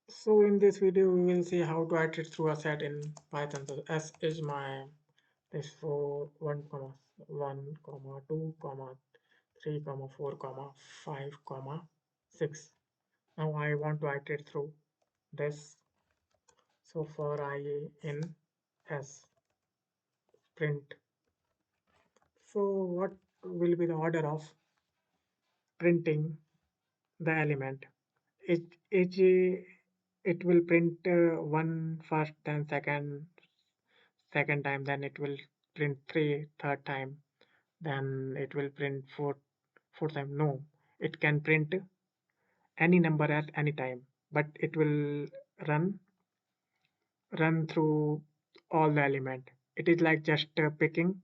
So in this video, we will see how to iterate through a set in Python. So S is my this for 1 comma 1 comma 2 comma 3 comma 4 comma 5 comma 6. Now I want to iterate through this. So for I in S print. So what will be the order of printing the element? It it will print one first, then second time, then it will print three third time, then it will print fourth time. No, it can print any number at any time, but it will run run through all the element. It is like just picking.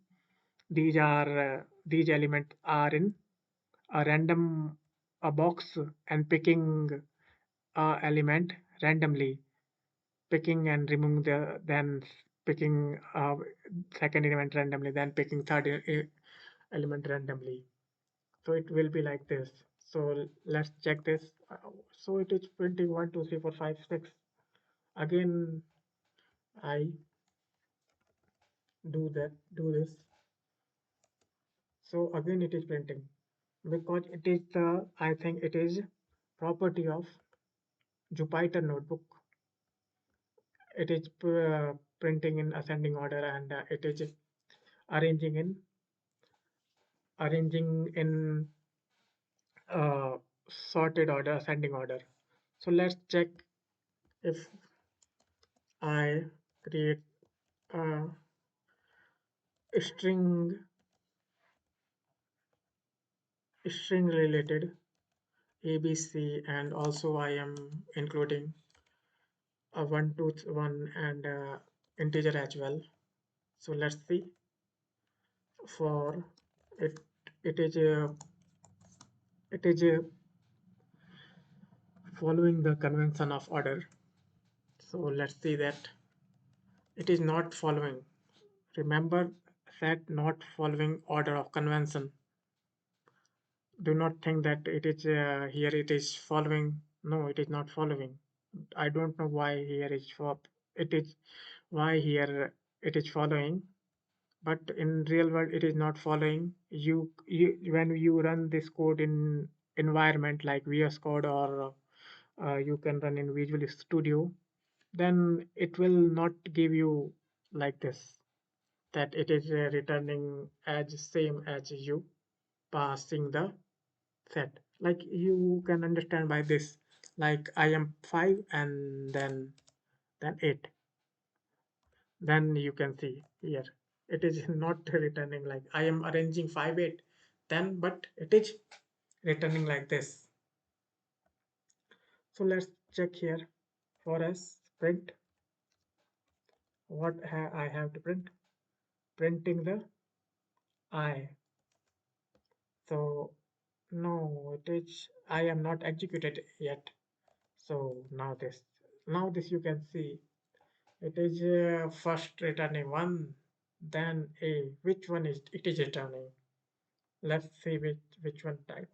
These elements are in a random a box and picking a element randomly, picking and removing then picking second element randomly, then picking third element randomly. So it will be like this. So let's check this. So it is printing 1 2 3 4 5 6. Again I do this. So again it is printing because it is the I think it is property of Jupyter notebook. It is printing in ascending order, and it is arranging in arranging in uh, sorted order, ascending order. So let's check if I create a string string related ABC, and also I am including a 1 2 1 and integer as well. So let's see for it. It is following the convention of order. So let's see that it is not following. Remember that not following order of convention. Do not think that it is here it is following. No, it is not following. I don't know why here is for it is why here it is following, but in real world it is not following. You when you run this code in environment like VS Code, or you can run in Visual Studio, then it will not give you like this, that it is returning as same as you passing the set. Like you can understand by this, like I am 5 and then 8, then you can see here it is not returning like I am arranging 5 8, then but it is returning like this. So let's check here for us print what I have to print. Printing the I. So no, it is I am not executed yet. So now this you can see it is first returning 1, then a. Which one is it is returning? Let's see which one type.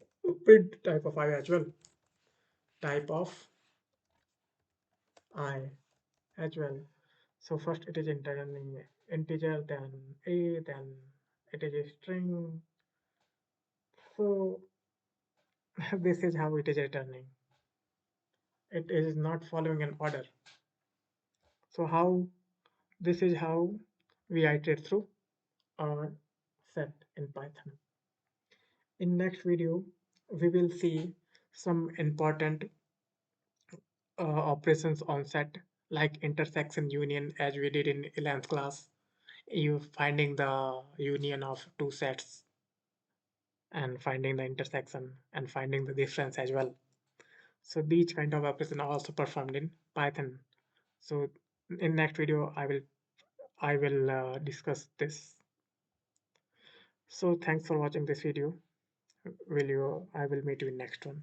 Print type of I as well. Type of I as well. So first it is returning integer, then a, then it is a string. So this is how it is returning. It is not following an order. So how this is how we iterate through our set in Python. In next video, we will see some important operations on set, like intersection union, as we did in 11th class. You finding the union of two sets and finding the intersection and finding the difference as well. So these kind of operations are also performed in Python. So in next video, I will discuss this. So thanks for watching this video. I will meet you in next one.